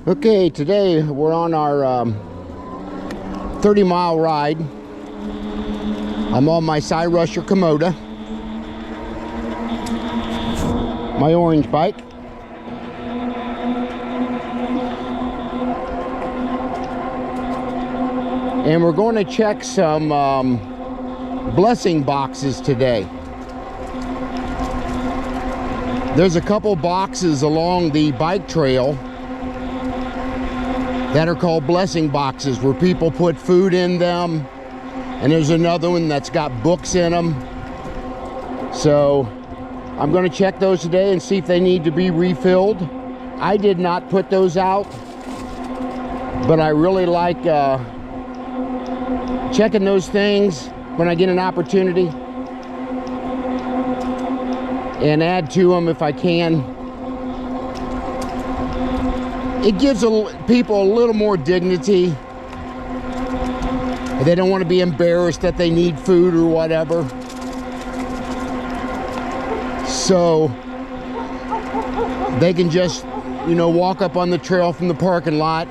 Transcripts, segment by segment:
Okay, today we're on our 30-mile ride. I'm on my Cyrusher Komoda, my orange bike. And we're going to check some blessing boxes today. There's a couple boxes along the bike trail that are called blessing boxes, where people put food in them, and there's another one that's got books in them. So I'm going to check those today and see if they need to be refilled. I did not put those out, but I really like checking those things when I get an opportunity, and add to them if I can. It gives people a little more dignity. They don't want to be embarrassed that they need food or whatever. So they can just, walk up on the trail from the parking lot,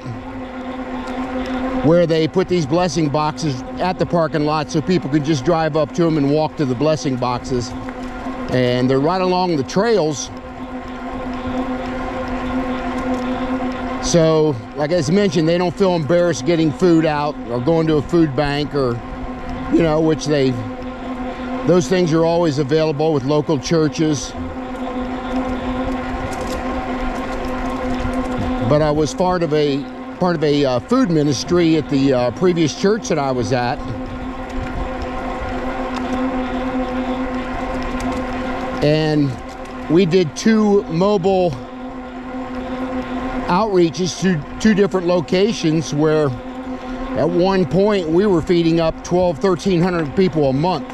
where they put these blessing boxes at the parking lot, so people can just drive up to them and walk to the blessing boxes. And they're right along the trails. So, like I mentioned, they don't feel embarrassed getting food out or going to a food bank, or, which those things are always available with local churches. But I was part of a food ministry at the previous church that I was at. And we did 2 mobile outreaches to 2 different locations, where at one point we were feeding up 1,300 people a month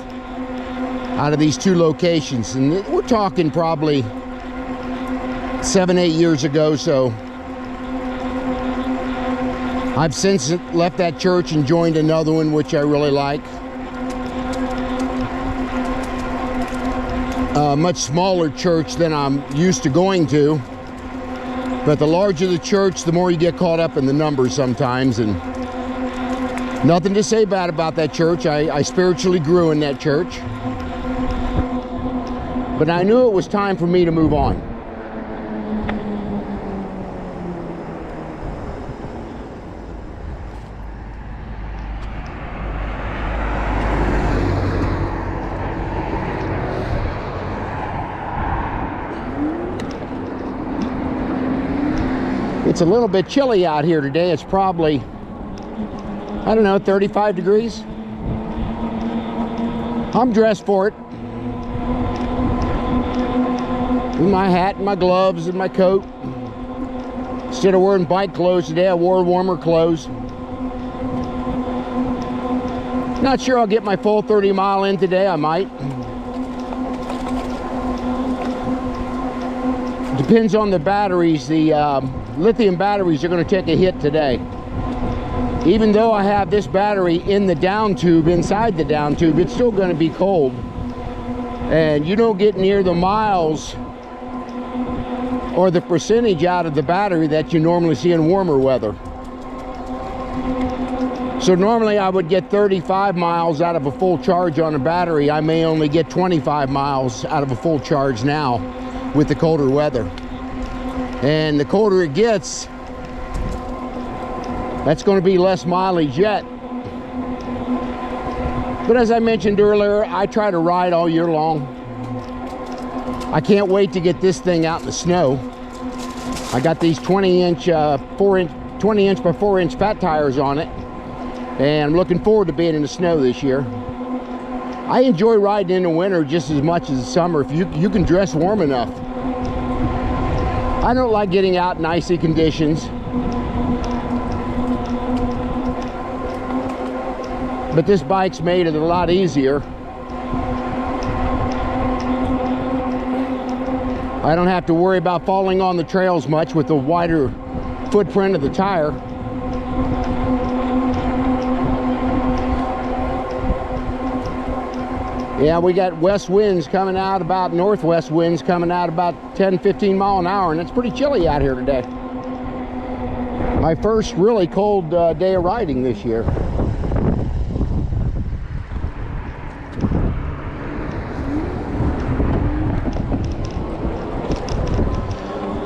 out of these 2 locations. And we're talking probably 7-8 years ago. So I've since left that church and joined another one, which I really like. A much smaller church than I'm used to going to. But the larger the church, the more you get caught up in the numbers sometimes. And nothing to say bad about that church. I spiritually grew in that church. But I knew it was time for me to move on. It's a little bit chilly out here today. It's probably, 35 degrees. I'm dressed for it. With my hat and my gloves and my coat. Instead of wearing bike clothes today, I wore warmer clothes. Not sure I'll get my full 30-mile in today. I might. Depends on the batteries. The lithium batteries are going to take a hit today. Even though I have this battery in the down tube, inside the down tube, it's still going to be cold. And you don't get near the miles or the percentage out of the battery that you normally see in warmer weather. So normally I would get 35 miles out of a full charge on a battery. I may only get 25 miles out of a full charge now with the colder weather. And the colder it gets, that's going to be less mileage yet. But as I mentioned earlier, I try to ride all year long. I can't wait to get this thing out in the snow. I got these 20-inch by 4-inch fat tires on it, and I'm looking forward to being in the snow this year. I enjoy riding in the winter just as much as the summer, if you can dress warm enough. I don't like getting out in icy conditions. But this bike's made it a lot easier. I don't have to worry about falling on the trails much with the wider footprint of the tire. Yeah, we got west winds coming out, about northwest winds coming out about 10-15 mile an hour, and it's pretty chilly out here today. My first really cold day of riding this year.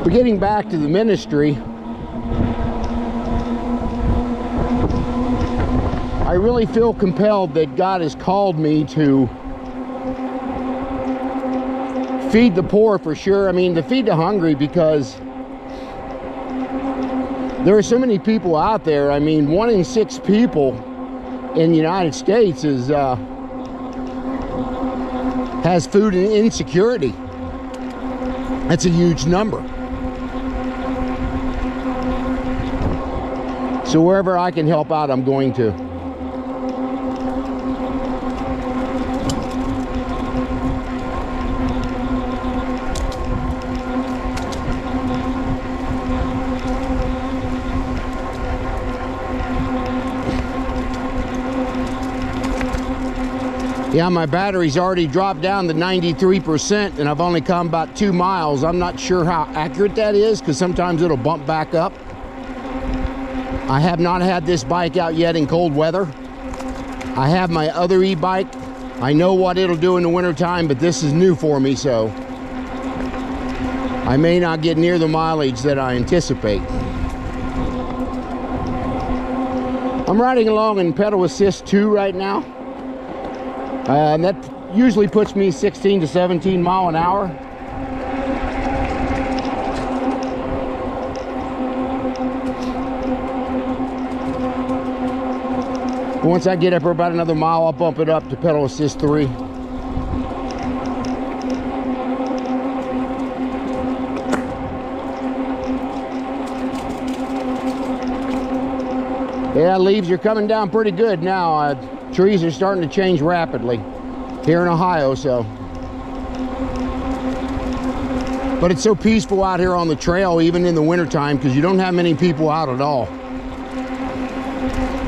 But getting back to the ministry, I really feel compelled that God has called me to feed the poor, for sure. I mean, to feed the hungry, because there are so many people out there. I mean, 1 in 6 people in the United States has food insecurity. That's a huge number. So wherever I can help out, I'm going to. Yeah, my battery's already dropped down to 93%, and I've only come about 2 miles. I'm not sure how accurate that is, because sometimes it'll bump back up. I have not had this bike out yet in cold weather. I have my other e-bike. I know what it'll do in the wintertime, but this is new for me, so I may not get near the mileage that I anticipate. I'm riding along in pedal assist 2 right now. And that usually puts me 16 to 17 mile an hour. Once I get up for about another mile, I'll bump it up to pedal assist 3. Yeah, leaves are coming down pretty good now. Trees are starting to change rapidly here in Ohio, so. But it's so peaceful out here on the trail, even in the wintertime, because you don't have many people out at all.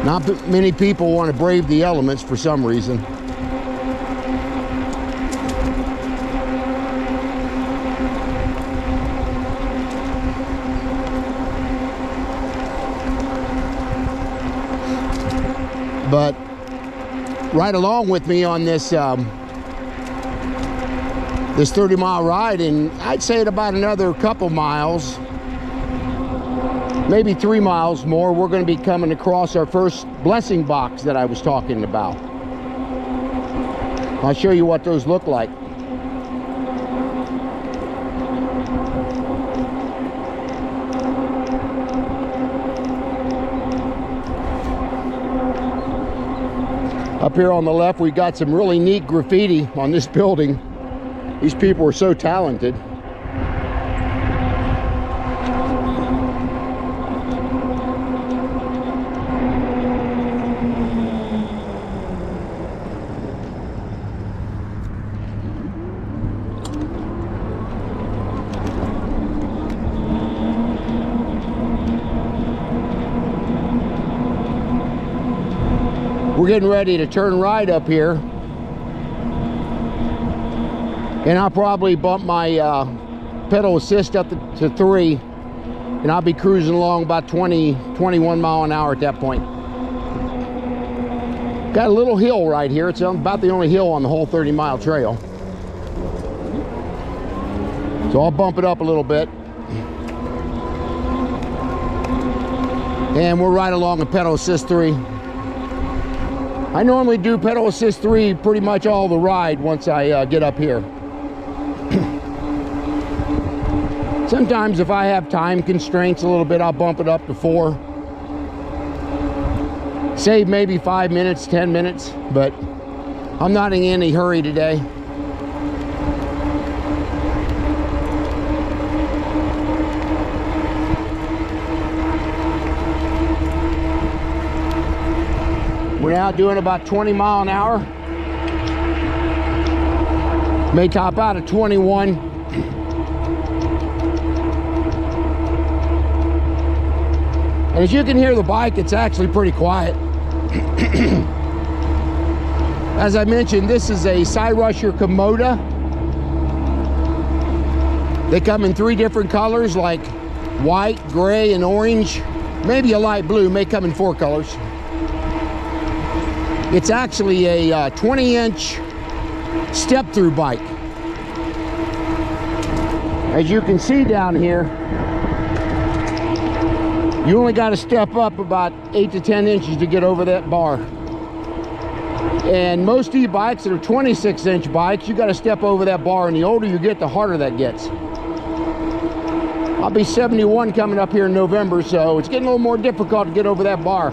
Not many people want to brave the elements for some reason. But right along with me on this this 30-mile ride, and I'd say at about another couple miles, maybe 3 miles more, we're going to be coming across our first blessing box that I was talking about. I'll show you what those look like. Up here on the left, we got some really neat graffiti on this building. These people are so talented. We're getting ready to turn right up here, and I'll probably bump my pedal assist up to 3, and I'll be cruising along about 21 mile an hour at that point. Got a little hill right here. It's about the only hill on the whole 30-mile trail, so I'll bump it up a little bit, and we're right along the pedal assist 3. I normally do pedal assist 3 pretty much all the ride once I get up here. Sometimes if I have time constraints a little bit, I'll bump it up to 4. Save maybe 5 minutes, 10 minutes, but I'm not in any hurry today. We're now doing about 20 mile an hour. May top out at 21. And as you can hear the bike, it's actually pretty quiet. As I mentioned, this is a Cyrusher Komoda. They come in 3 different colors, like white, gray, and orange. maybe a light blue, may come in 4 colors. It's actually a 20-inch step-through bike. As you can see down here, you only got to step up about 8 to 10 inches to get over that bar. And most e-bikes that are 26-inch bikes, you got to step over that bar, and the older you get, the harder that gets. I'll be 71 coming up here in November, so it's getting a little more difficult to get over that bar.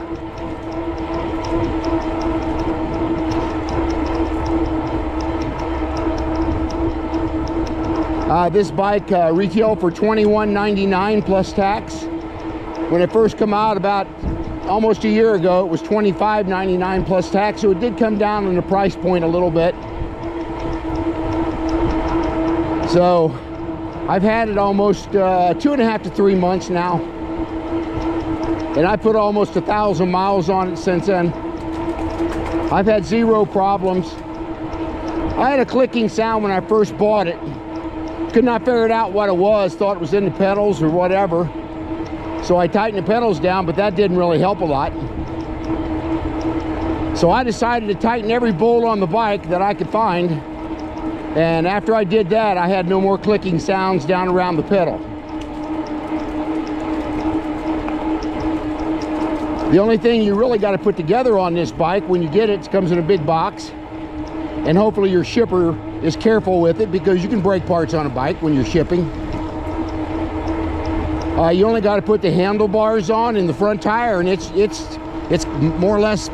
This bike retailed for $21.99 plus tax. When it first came out about almost a year ago, it was $25.99 plus tax, so it did come down in the price point a little bit. So I've had it almost 2.5 to 3 months now, and I put almost 1,000 miles on it since then. I've had 0 problems. I had a clicking sound when I first bought it. Could not figure out what it was, thought it was in the pedals or whatever. So I tightened the pedals down, but that didn't really help a lot. So I decided to tighten every bolt on the bike that I could find. And after I did that, I had no more clicking sounds down around the pedal. The only thing you really got to put together on this bike when you get it, it comes in a big box. And hopefully your shipper is careful with it, because you can break parts on a bike when you're shipping. You only got to put the handlebars on and the front tire, and it's more or less